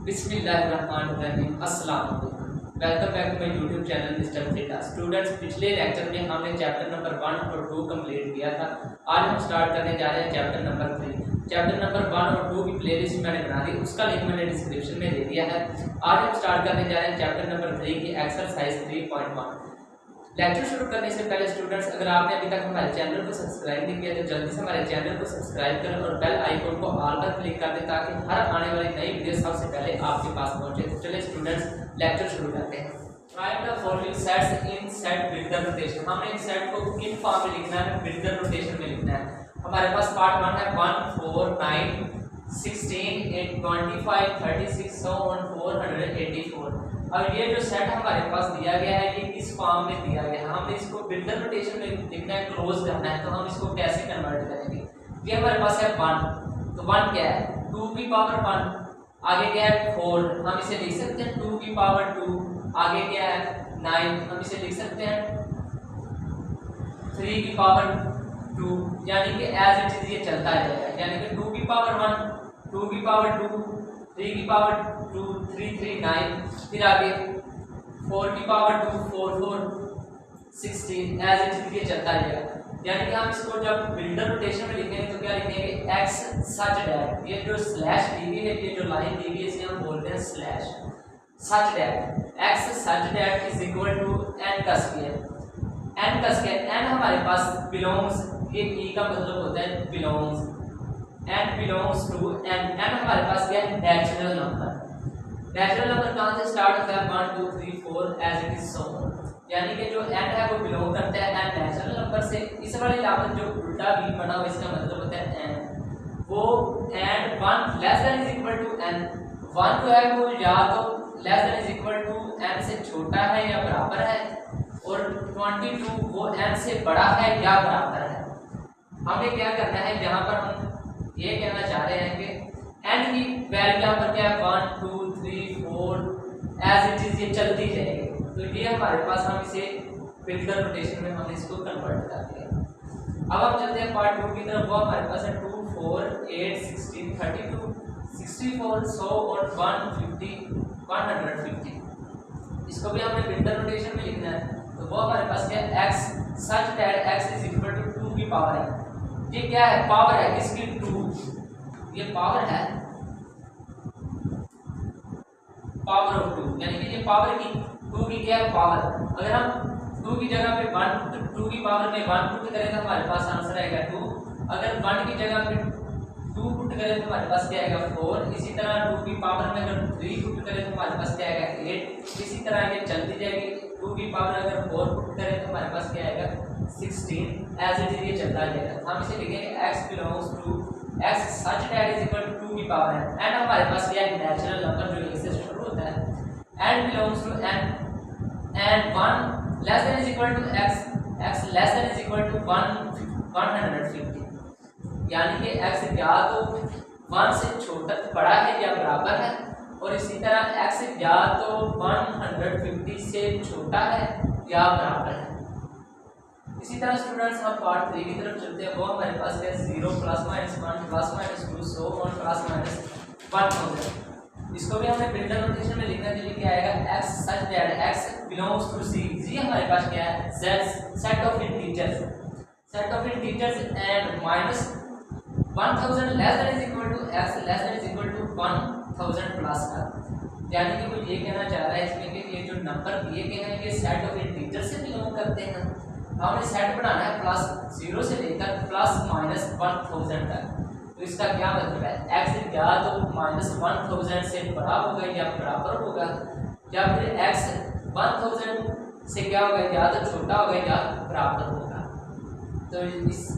बिस्मिल्लाहिर्रहमानिर्रहीम। अस्सलाम वालेकुम। Welcome back to my YouTube channel mister Theta. Students, पिछले लेक्चर में हमने चैप्टर नंबर 1 और 2 कंप्लीट किया था। आज हम स्टार्ट करने जा रहे हैं चैप्टर नंबर 3। चैप्टर नंबर 1 और 2 की प्लेलिस्ट मैंने बना दी, उसका लिंक मैंने डिस्क्रिप्शन में दे दिया है। आज हम स्टार्ट करने जा रहे हैं चैप्टर नंबर 3 की एक्सरसाइज 3.1। लेक्चर शुरू करने से पहले स्टूडेंट्स, अगर आपने अभी तक हमारे चैनल को सब्सक्राइब नहीं किया तो जल्दी से हमारे चैनल को सब्सक्राइब करें और बेल आइकन को ऑल पर क्लिक कर दें ताकि हर आने वाली नई वीडियो सबसे पहले आपके पास पहुंचे। तो चलिए स्टूडेंट्स, लेक्चर शुरू करते हैं। Right the following sets in set builder notation. हमने इन सेट को किन फॉर्म में लिखना है? बिल्डर नोटेशन में लिखना है। हमारे पास पार्ट 1 है 1 4 9 16 8 25 36 so on 484। अब ये जो सेट हमारे पास दिया गया है ये किस फॉर्म में दिया गया है? हमने इसको बिल्डर नोटेशन में लिखना है, क्लोज करना है, तो हम इसको कैसे कन्वर्ट करेंगे? ये हमारे पास है 1, तो 1 क्या है? 2 की पावर 1। आगे क्या है? 4। हम इसे लिख सकते हैं 2 की पावर 2। आगे क्या है? 9। हम इसे लिख सकते हैं 3 की पावर 2। यानी कि एज इट इज ये चलता जाएगा, यानी कि 2 की पावर 1, 2 की पावर 2, 3 की पावर 2, 3 3 9, फिर आगे 4 की पावर 2, 4 4 16, एज इट इज ये चलता जाएगा। यानी कि हम इसको जब बिल्डर नोटेशन में लिखेंगे तो क्या लिखेंगे? X such that. ये जो स्लैश दी हुई है, ये जो लाइन दी हुई है, इसे हम बोलते हैं slash. Such that x such that is equal to n का स्क्वायर। एन का स्क्वायर, एन हमारे पास बिलोंग्स, ये ई का मतलब होता है belongs, n belongs to n. N हमारे पास क्या है? Natural number. नेचुरल नंबर कहाँ से स्टार्ट होता है? 1 2 3 4 as it is so on. यानी कि जो एन है वो बिलोंग करता है एन नेचुरल नंबर से। इस वाली लाइन जो उल्टा भी बना हुआ इसका मतलब होता है एन। वो and 1 less than is equal to n. 1 जो है वो या तो less than is equal to n से छोटा है या बराबर है, और 22 वो एन से बड़ा है या बराबर है। हमें क्या करना है? यहाँ पर हम ये कहना चाह रहे हैं कि एन की वैल्यू यहाँ पर क्या है? 1 2 3 4 एज इट इज ये चलती जाएगी। तो ये हमारे पास, हम इसे बिल्डर नोटेशन में हम इसको कन्वर्ट करते हैं। अब हम चलते हैं पार्ट 2 की तरफ। वो हमारे पास है 2 4 8 16 32 64 100 और 150 150। इसको भी हमने बिल्डर नोटेशन में लिखना है। तो वो हमारे पास क्या है? X such that x is equal to 2 की पावर है। ये क्या है? पावर है किसकी? 2। ये पावर है पावर ऑफ 2, यानी कि ये पावर की 2 की क्या है? पावर। अगर हम 2 की जगह पे 1 2 की पावर में 1 पुट करें तो हमारे पास आंसर आएगा 2। अगर 1 की जगह पे 2 पुट करें तो हमारे पास क्या आएगा? 4। इसी तरह 2 की पावर में अगर 3 पुट करें तो हमारे पास क्या आएगा? 8। इसी तरह ये चलती जाएगी। 2 की पावर अगर 4 पुट करें तो हमारे पास क्या आएगा? 16। एज इट इज ये चलता जाएगा। हम इसे लिखेंगे x belongs to x such that is equal to 2 की पावर है। एंड हमारे पास क्या है? नेचुरल नंबर जो इससे शुरू होता है। And belongs to n and 1 less than is equal to x less than is equal to 150। यानी कि x या तो 1 से छोटा बड़ा है या बराबर है, और इसी तरह x या तो 150 से छोटा है या बराबर है। इसी तरह स्टूडेंट्स, हम पार्ट 3 की तरफ चलते हैं। वो हमारे पास है 0 +- 1 +- 2 so on +-1000। इसको भी हमने बिल्डर नोटेशन में लिखना चाहिए। क्या आएगा? x such that x belongs to c। जी हमारे पास क्या है? Set of integers, set of integers and -1000 less than is equal to x less than is equal to 1000 plus का। यानी कि वो ये कहना चाह रहा है इसमें कि ये जो नंबर दिए गए हैं ये सेट ऑफ इंटीजर से बिलोंग करते हैं। हमने सेट बनाना है +0 से लेकर ±1000 तक। तो इसका क्या मतलब है? x या तो -1000 से बड़ा होगा या बराबर होगा, या फिर x 1000 से क्या होगा? या तो छोटा होगा या बराबर होगा। तो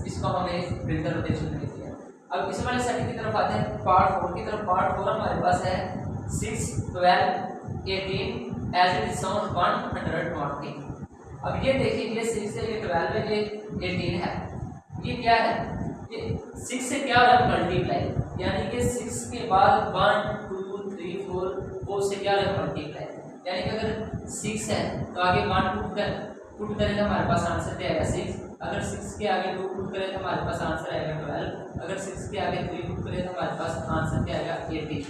इसको हमने बिल्डर नोटेशन में लिया। अब इस वाले सेट की तरफ आते हैं, पार्ट 4 की तरफ। पार्ट 4 हमारे पास है 6 12 18 एज इट इज साउंड 120। अब ये देखिए, ये 6 है, ये 12 है, ये 18 है। ये क्या है? ये 6 से क्या हो रहा है? मल्टीप्लाई। यानी कि 6 के बाद 1 2 3 4 वो से क्या हो रहा है? मल्टीप्लाई। यानी कि अगर 6 है तो आगे 1 पुट करें तो हमारे पास आंसर क्या आएगा? 6। अगर 6 के आगे 2 पुट करें तो हमारे पास आंसर आएगा 12। अगर 6 के आगे 3 पुट करें तो हमारे पास आंसर क्या आएगा? 18।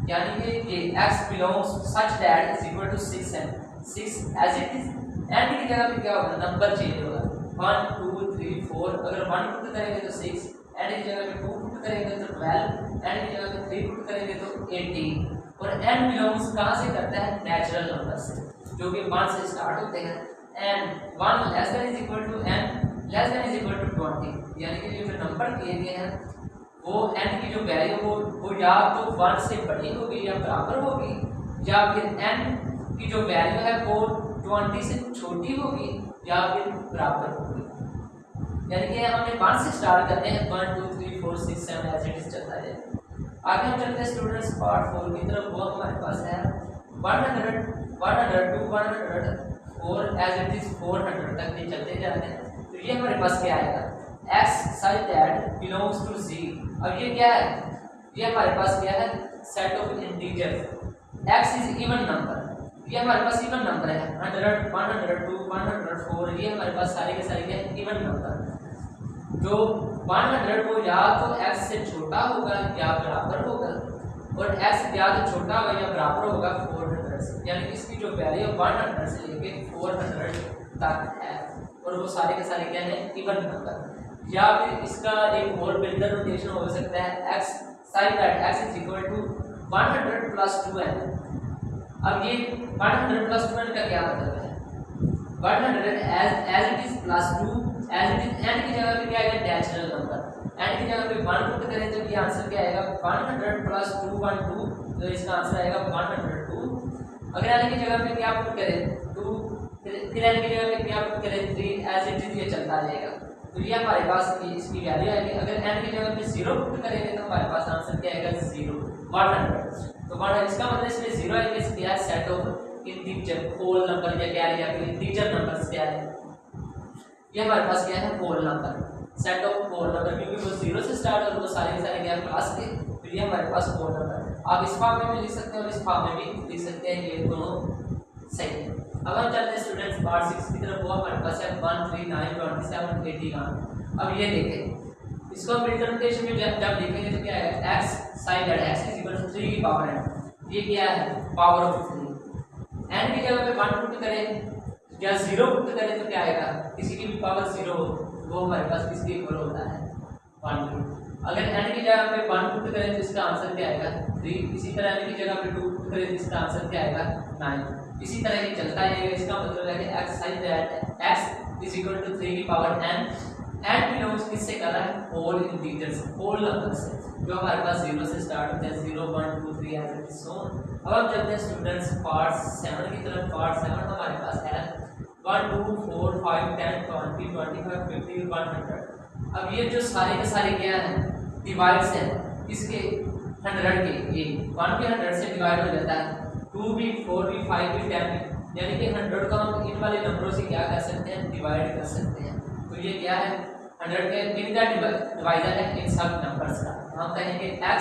यानी कि ये x belongs such that is equal to 6 and 6 as it is, and की जगह पे क्या होगा, नंबर चेंज होगा 1 2 3 4, अगर 1 पुट करेंगे तो 6, एंड की जगह पे 2 पुट करेंगे तो 12, एंड की जगह पे 3 पुट करेंगे तो 18। और n बिलोंग्स कहाँ से करता है, नेचुरल नंबर से, जो कि 1 से स्टार्ट होते हैं, and 1 less than is equal to n less than is equal to 20, यानी कि जो नंबर दिए गए हैं वो n की जो वैल्यू वो या तो 1 से बड़ी होगी या बराबर होगी, या फिर n की जो वैल्यू है वो 20 से छोटी होगी या फिर बराबर होगी। यानी कि हमने 1 से स्टार्ट करते हैं, 1 2 3 4 6 7 ऐसे ही चलता है। आगे हम चलते हैं स्टूडेंट्स पार्ट 4 की तरफ। वो हमारे पास है 100 100 टू 104 एज इट इज 400 तक ये चलते जाते हैं। तो ये हमारे पास क्या आएगा, x such that belongs to z। अब ये क्या है, ये हमारे पास क्या है, set of integer, x is even number, ये हमारे पास इवन नंबर है 100 102 104, ये हमारे पास सारे के सारे क्या है, इवन नंबर। जो 100 को या तो x से छोटा होगा या बराबर होगा, और x या तो छोटा होगा या बराबर होगा 400 से, यानी कि इसकी जो वैल्यू 100 से लेके 400 तक है, और वो सारे के सारे क्या है, इवन नंबर। या फिर इसका एक और बिल्डर नोटेशन हो सकता है x such that x is equal to 100 plus 2n। अब ये 100 plus 2n का क्या मतलब है, 100 as it is plus 2 as it is, n की जगह पे क्या आएगा, नेचुरल नंबर, n की जगह पे 1 पुट करें तो ये आंसर क्या आएगा, 100 plus 212, तो इसका आंसर आएगा 102। अगर n की जगह पे क्या पुट करें 2, फिर n की जगह पे क्या पुट करें 3 as it is, ये चलता जाएगा। तो ये हमारे पास इसकी वैल्यू आएगी। अगर n की जगह पे 0 पुट करेंगे तो हमारे पास आंसर क्या आएगा, 0 100। तो 100 इसका मतलब इसमें 0 आएगा, इसके क्या set of integer whole number, या क्या है, या फिर इंटीजर नंबर्स क्या है, ये हमारे पास क्या है, whole number, set of whole number, क्योंकि वो 0 से स्टार्ट और वो सारे के सारे क्या क्लास के, तो ये हमारे पास होल नंबर। आप इस फॉर्म में भी लिख सकते हैं और इस फॉर्म में भी लिख सकते हैं, ये दोनों सही है। अब हम चलते हैं स्टूडेंट्स पार्ट 6 की तरफ। वो हमारे पास है 1 3 9 27 81। अब ये देखें, इसको हम इंटरप्रिटेशन में जब लिखेंगे तो क्या है, x sin that x is equal to 3 की पावर n, ये क्या है, पावर ऑफ 3। n की जगह पे 1 पुट करें या 0 पुट करें तो क्या आएगा, किसी की भी पावर 0 हो वो हमारे पास किसके इक्वल होता है, 1 की। अगर n की जगह पे 1 पुट करें तो इसका आंसर क्या आएगा, 3। इसी तरह n की जगह पे 2 पुट करें तो इसका आंसर क्या आएगा, 9। इसी तरह ये चलता है। इसका मतलब है कि x sin that x is equal to 3 की पावर n, n बिलोंग्स किससे कर रहा है, होल इंटीजर्स, होल नंबर से, जो हमारे पास 0 से स्टार्ट होते हैं, 0 1 2 3 ऐसे सो। अब हम चलते हैं स्टूडेंट्स पार्ट 7 की तरफ। पार्ट 7 हमारे पास है 1 2 4 5 10 20 25 50 100। अब ये जो सारे के सारे क्या है, डिवाइड्स हैं इसके 100 के, ये 1 भी 100 से डिवाइड हो जाता है, 2 भी 4 भी 5 भी 10 भी, यानी कि 100 को हम इन वाले नंबरों से क्या कर सकते हैं, डिवाइड कर सकते हैं। तो ये क्या है, 100 के किनका डिवाइजर है, इन सब नंबर्स का। हम कहेंगे x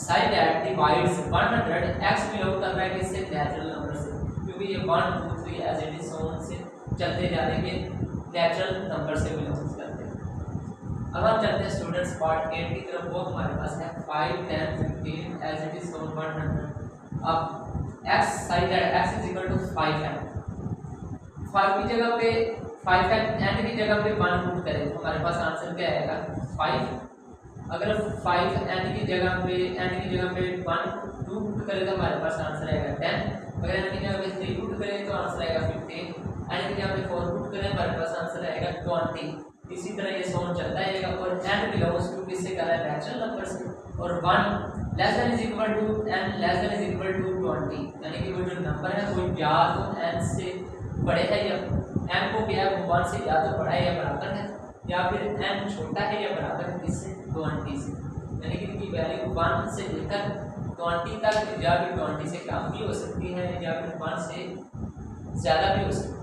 sin that divides 100, x belong कर रहा है किससे, नेचुरल नंबर से, क्योंकि ये 1 2 3 एज इट इज ऑन से चलते जा रहे हैं, नेचुरल नंबर से बिलोंग करते हैं। अब हम चलते हैं स्टूडेंट्स पार्ट 8 की तरफ। वो हमारे पास है 5 10 15 एज इट इज ऑन 100। अब x sin that x is equal to 5n, 5 की जगह पे 5 n की जगह पे 1 पुट करें तो हमारे पास आंसर क्या आएगा, 5। अगर 5 n की जगह पे 1 2 पुट करें तो हमारे पास आंसर आएगा 10। अगर n की जगह पे 3 पुट करें तो आंसर आएगा 15। n की जगह पे 4 पुट करें हमारे पास आंसर आएगा 20। इसी तरह ये सोन चलता रहेगा। और n बिलोंग्स टू किससे कर रहा है, नेचुरल नंबर से, और 1 less than is equal to n less than is equal to 20, यानी कि वो जो नंबर है वो या तो n से बड़े है या n को क्या है, 1 से या तो बड़ा है या बराबर है, या फिर n छोटा है या बराबर है किससे, 20 से, यानी कि इनकी वैल्यू 1 से लेकर 20 तक, या फिर 20 से कम भी हो सकती है, या फिर 1 से ज़्यादा भी हो सकती है।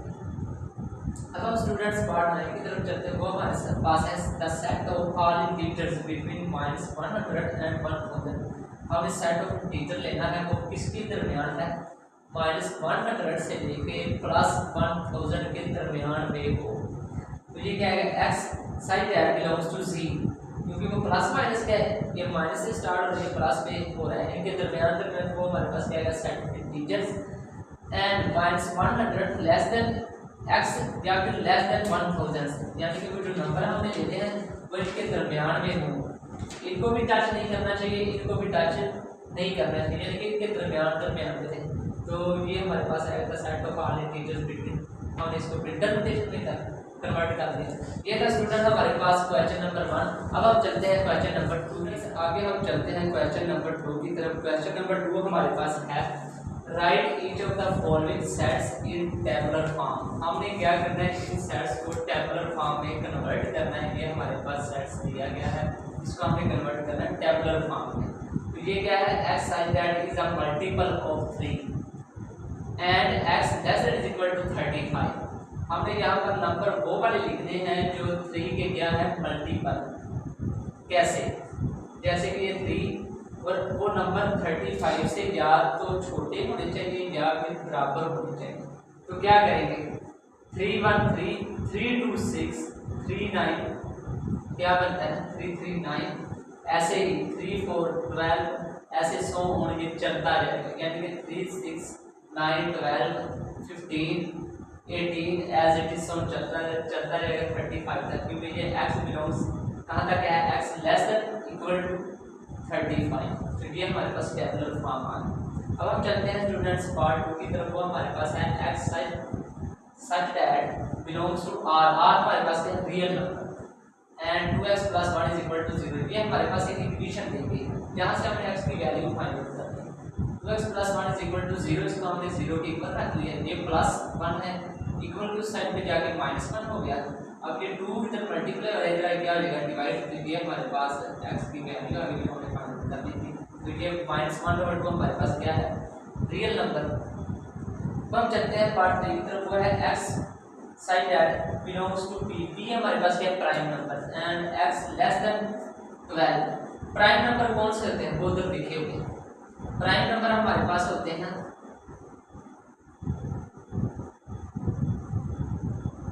अब हम स्टूडेंट्स पार्ट 9 की तरफ चलते हैं। वो हमारे पास है the set of all integers between -100 and 1000। अब इस सेट ऑफ इंटीजर लेना है वो किसके दरमियान है, -100 से लेके +1000 के दरमियान में हो। तो ये क्या है, x sin that belongs to z, क्योंकि वो प्लस माइनस क्या है, ये माइनस से स्टार्ट और ये प्लस पे हो रहा है, इनके दरमियान वो हमारे पास क्या है set of integers and -100 less than x या फिर लेस देन 1000, यानी कि वो जो नंबर हमने लेते हैं वो इनके दरमियान में हो, इनको भी टच नहीं करना चाहिए, इनको भी टच नहीं करना चाहिए, यानी कि इनके दरमियान में थे। तो ये हमारे पास आएगा set of all integers between, हमने इसको प्रिंटर नोटेशन में कन्वर्ट कर दिया। ये था स्टूडेंट हमारे पास क्वेश्चन नंबर 1। अब हम चलते हैं क्वेश्चन नंबर 2। आगे हम चलते हैं क्वेश्चन नंबर 2 की तरफ। क्वेश्चन नंबर 2 हमारे पास है right each of the following sets in tabular form. हमने क्या करना है, इन सेट्स को टेबुलर फॉर्म में कन्वर्ट करना है। ये हमारे पास सेट्स दिया गया है, इसको हमने कन्वर्ट करना है टेबुलर फॉर्म में। तो ये क्या है, x such that is a multiple of 3 and x less than is equal to 35। हमने यहाँ पर नंबर वो वाले लिखने हैं जो 3 के क्या है मल्टीपल। कैसे, जैसे कि ये 3 और वो नंबर 35 से या तो छोटे होने चाहिए या फिर बराबर होने चाहिए। तो क्या करेंगे, 3 1 3 3 2 6 3 9 क्या बनता है 3 3 9, ऐसे ही 3 4 12, ऐसे 100 होंगे चलता जाएगा, यानी कि 3 6 9 12 15 18 एज इट इज सम चलता रहेगा 35 तक, क्योंकि ये x बिलोंग्स कहाँ तक है, x less than equal to 35। तो ये हमारे पास टेबुलर फॉर्म आ गया। अब हम चलते हैं स्टूडेंट्स पार्ट 2 की तरफ। वो हमारे पास है x such that belongs to r। हमारे पास है real number and 2x + 1 is equal to 0। ये हमारे पास एक इक्वेशन दी गई है, जहाँ से हमने x की वैल्यू फाइंड आउट करनी है। 2x + 1 is equal to 0, इसको हमने 0 के इक्वल रख लिया। ये +1 है, इक्वल टू साइड पे जाके -1 हो गया। अब ये 2 इधर मल्टीप्लाई हो जाएगा, क्या हो जाएगा डिवाइड, तो ये हमारे पास x की वैल्यू आ गई, हमने फाइंड कर दी थी। तो ये -1/2 हमारे पास क्या है रियल नंबर। तो हम चलते हैं पार्ट 3 की तरफ। वो है x such that belongs to p। p हमारे पास क्या prime number and x less then 12। Prime number कौन से होते हैं, वो उधर लिखे हुए हैं। प्राइम नंबर हमारे पास होते हैं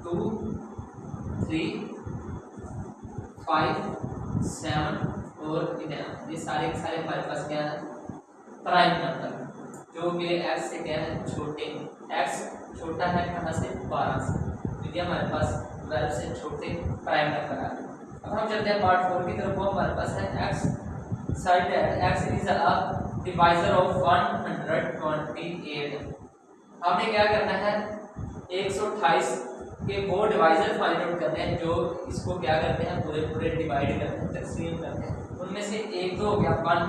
2 3 5 7 और 11। ये सारे के सारे हमारे पास क्या है प्राइम नंबर, जो कि x से क्या है छोटे। x छोटा है कहाँ से 12 से, तो ये हमारे पास 12 से छोटे प्राइम नंबर आ गए। अब हम चलते हैं पार्ट 4 की तरफ। वो हमारे पास है x such that x is a divisor of 128। हमने क्या करना है 128 के वो डिवाइजर फाइंड आउट करते हैं जो इसको क्या करते हैं पूरे डिवाइड करते हैं, तकसीम करते हैं। उनमें से एक तो हो गया 1,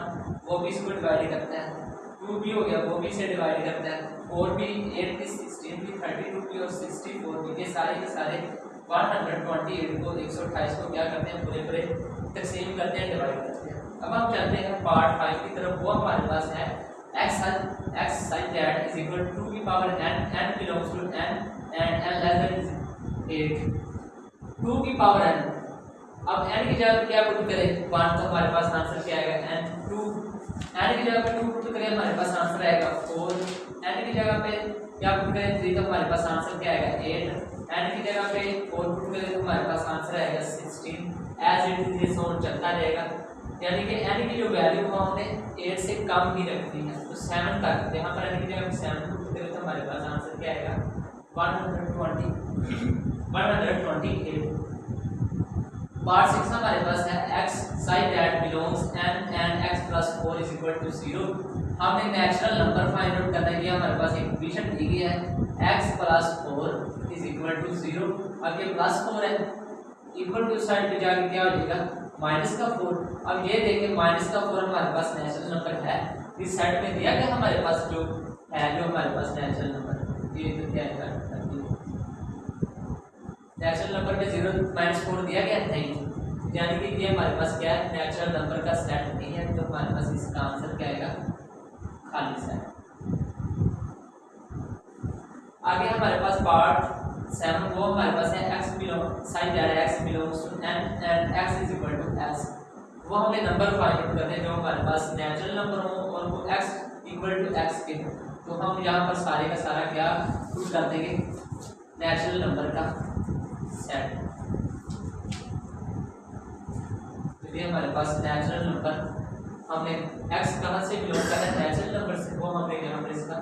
वो भी इसको डिवाइड करता है। 2 भी हो गया, वो भी इसे डिवाइड करता है। 4 भी, 8 भी, 16 भी, 32 भी और 64 भी, ये सारे के सारे 128 को 128 को क्या करते हैं पूरे तकसीम करते हैं, डिवाइड करते हैं। अब हम चलते हैं पार्ट 5 की तरफ। वो हमारे पास है x such that is equal to 2 की power n belongs to n and n less than 8। 2 की पावर n, अब n की जगह क्या पुट करें 1, तो हमारे पास आंसर क्या आएगा n। 2 n की जगह पे 2 पुट करें, हमारे पास आंसर आएगा 4। n की जगह पे क्या पुट करें 3, तो हमारे पास आंसर क्या आएगा 8। n की जगह पे 4 पुट करें, तो हमारे पास आंसर आएगा 16। एज इट इज सोन चलता रहेगा, यानी कि n की जो वैल्यू को हमने 8 से कम ही रखनी है, तो 7 तक। यहाँ पर n की जगह 7 पुट करें, तो हमारे पास आंसर क्या आएगा 128। पार्ट 6 हमारे पास है x such that belongs n and x + 4 is equal to 0। हमने नेचुरल नंबर फाइंड आउट करना है। ये हमारे पास एक इक्वेशन दी गई है x + 4 is equal to 0। अब ये +4 है, इक्वल टू साइड पे जाके क्या हो जाएगा -4। अब ये देखिए -4 हमारे पास नेचुरल नंबर है, इस साइड में दिया गया हमारे पास जो है, जो हमारे पास नेचुरल नंबर, ये तो क्या है नेचुरल नंबर पे 0 -4 दिया गया नहीं, यानी कि ये हमारे पास क्या है नेचुरल नंबर का सेट नहीं है, तो हमारे पास इसका आंसर क्या आएगा खाली सेट। आगे हमारे पास पार्ट 7, वो हमारे पास है x belongs to n and x is equal to s। वो हमने नंबर फाइंड आउट करते हैं जो हमारे पास नेचुरल नंबर हो और वो x = x के हो। तो हम यहाँ पर सारे का सारा क्या पुट कर देंगे नेचुरल नंबर का सेट। तो तो ये हमारे पास नेचुरल नंबर, हमने x कहाँ से बिलोंग कर रहा है, नेचुरल नंबर से, वो हमने यहाँ पर इसका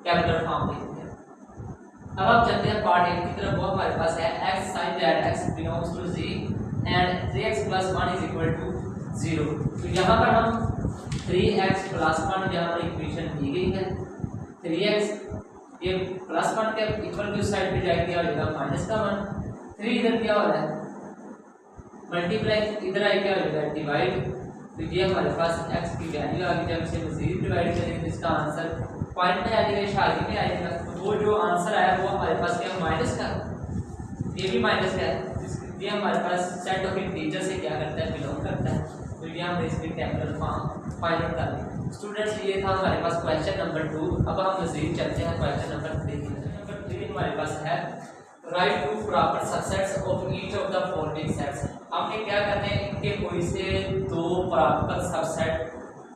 कैपिटल फॉर्म लिख दिया। अब आप चलते हैं पार्ट 8 की तरफ। वो हमारे पास है x sin that x belongs to z and 3x plus 1 is equal to 0। तो यहाँ पर हम 3x plus 1 यहाँ पर इक्वेशन दी गई है, 3x ये प्लस 1 के इक्वल टू साइड पे जाएगी क्या हो जाएगा माइनस का 1, 3 इधर क्या हो रहा है मल्टीप्लाई, इधर आए क्या हो जाएगा डिवाइड। तो ये हमारे पास x की वैल्यू आ गई, जब इसे मजीद डिवाइड करेंगे तो इसका आंसर पॉइंट में आ जाएगा, इशारे में आएगा। तो वो जो आंसर आया वो हमारे पास क्या माइनस का, ये भी माइनस का है। ये हमारे पास सेट ऑफ इंटीजर से क्या करता है बिलोंग करता है। तो ये हमने इसके कैपिटल फॉर्म फाइंड आउट कर लिया। स्टूडेंट्स ये था हमारे पास क्वेश्चन नंबर 2। अब हम मजीद चलते हैं क्वेश्चन नंबर 3। नंबर 3 हमारे पास है write two proper subsets of each of the following sets. हमने क्या करना है, इनके कोई से दो प्रॉपर सबसेट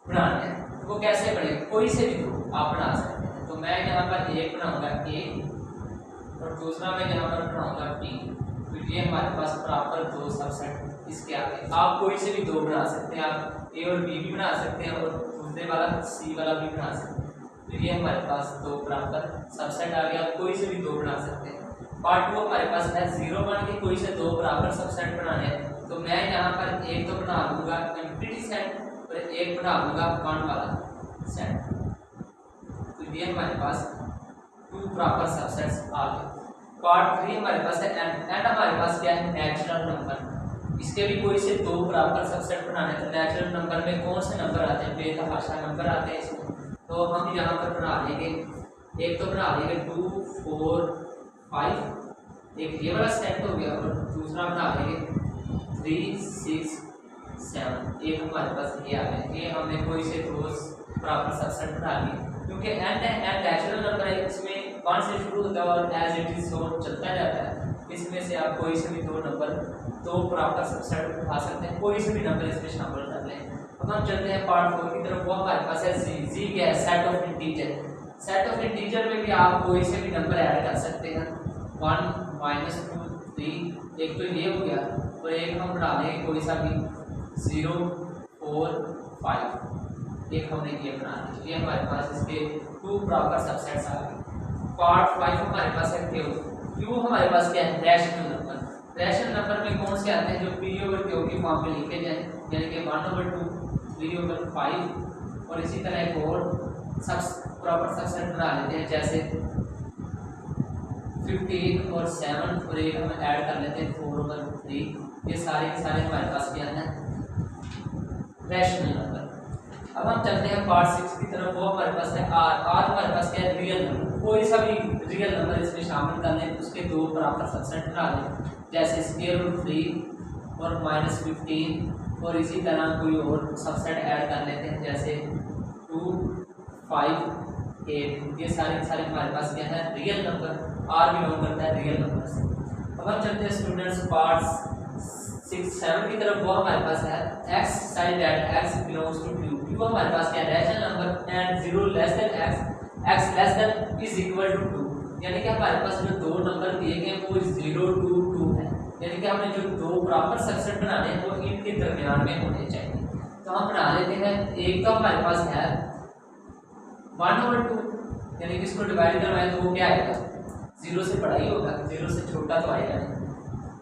बनाने हैं। वो कैसे बने, कोई से भी दो आप बना सकते हैं। तो मैं यहाँ पर एक बनाऊंगा a और दूसरा मैं यहाँ पर बनाऊंगा b। तो ये हमारे पास प्रॉपर दो सबसेट इसके आगे, आप कोई से भी दो बना सकते हैं, आप a और b भी बना सकते हैं और दूसरे वाला c वाला भी बना सकते हैं। तो ये हमारे पास दो प्रॉपर सबसेट आ गया, आप कोई से भी दो बना सकते हैं। पार्ट 2 हमारे पास है 0 1 के कोई से दो प्रॉपर सबसेट बनाने हैं। तो मैं यहाँ पर एक तो बना लूँगा एम्प्टी सेट और एक बना लूँगा 1 वाला सेट। तो ये हमारे पास 2 प्रॉपर सबसेट्स आ गए। पार्ट 3 हमारे पास है एंड हमारे पास क्या है नेचुरल नंबर। इसके भी कोई से दो प्रॉपर सबसेट बनाने हैं। तो नेचुरल नंबर में कौन से नंबर आते हैं, बेतहाशा नंबर आते हैं इसमें। तो हम यहाँ पर बना लेंगे, एक तो बना लेंगे 2 4 5, एक ये वाला सेट हो गया, और दूसरा बना लेंगे 3 6 7। एक हमारे पास ये आ गया, ये हमने कोई से दो प्रॉपर सबसेट बना लिए। क्योंकि एंड नेचुरल नंबर है, इसमें 1 से शुरू होता है और एज इट इज सो चलता जाता है। इसमें से आप कोई से भी दो नंबर दो प्रॉपर सबसेट उठा सकते हैं, कोई से भी नंबर इसमें शामिल कर लें। अब हम चलते हैं पार्ट 4 की तरफ। वो हमारे पास है जी क्या है set of integer. Set of integer में भी आप कोई से भी नंबर ऐड कर सकते हैं, 1 -2 3। एक तो ये हो गया और एक हम बना लेंगे कोई सा भी 0 4 5। एक हमने ये बना लिया। ये हमारे पास इसके 2 प्रॉपर सबसेट्स आ गए। पार्ट 5 हमारे पास है क्यू हमारे पास क्या है रैशनल नंबर। रैशनल नंबर में कौन से आते हैं जो p ओवर q की फॉर्म में लिखे जाए, यानी कि 1/2 3/5। और इसी तरह एक और सब प्रॉपर सबसेट बना लेते हैं, जैसे 15 और 7 और एक हम ऐड कर लेते हैं 4/3। ये सारे के सारे हमारे पास क्या है रैशनल नंबर। अब हम चलते हैं पार्ट 6 की तरफ। वो हमारे पास है आर हमारे पास क्या है रियल नंबर। कोई सा भी रियल नंबर इसमें शामिल कर लें, उसके दो प्रॉपर सबसेट बना लें, जैसे √3 और -15। और इसी तरह कोई और सबसेट ऐड कर लेते हैं, जैसे 2 5 8। ये सारे हमारे पास क्या है रियल नंबर। आर बिलोंग करता है रियल नंबर से। अब हम चलते हैं स्टूडेंट्स पार्ट 6 7 की तरफ। वो हमारे पास है x sin that x belongs to q। q हमारे पास क्या है rational number and 0 less than x less than is equal to 2। यानी कि हमारे पास जो दो नंबर दिए गए वो 0 2 2 है, यानी कि हमने जो दो प्रॉपर सबसेट बनाने हैं वो इनके दरमियान में होने चाहिए। तो हम बना लेते हैं। एक तो हमारे पास है 1/2, यानी कि इसको डिवाइड करवाएं तो वो क्या आएगा 0 से बड़ा ही होगा, 0 से छोटा तो आएगा नहीं।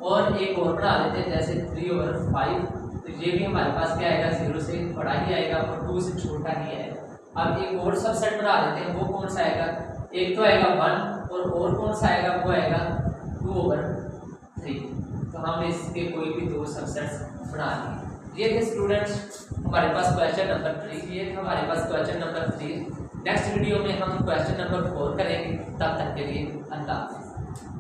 और एक और बना लेते हैं, जैसे 3/5। तो ये भी हमारे पास क्या आएगा 0 से बड़ा ही आएगा और 2 से छोटा ही आएगा। अब एक और सबसेट बना लेते हैं, वो कौन सा आएगा, एक तो आएगा 1 और कौन सा आएगा वो आएगा 2/3। तो हमने इसके कोई भी दो सबसेट्स बना लिए। ये थे स्टूडेंट्स हमारे पास क्वेश्चन नंबर 3। ये था हमारे पास क्वेश्चन नंबर 3। नेक्स्ट वीडियो में हम क्वेश्चन नंबर 4 करेंगे। तब तक के लिए अल्लाह हाफ़िज़।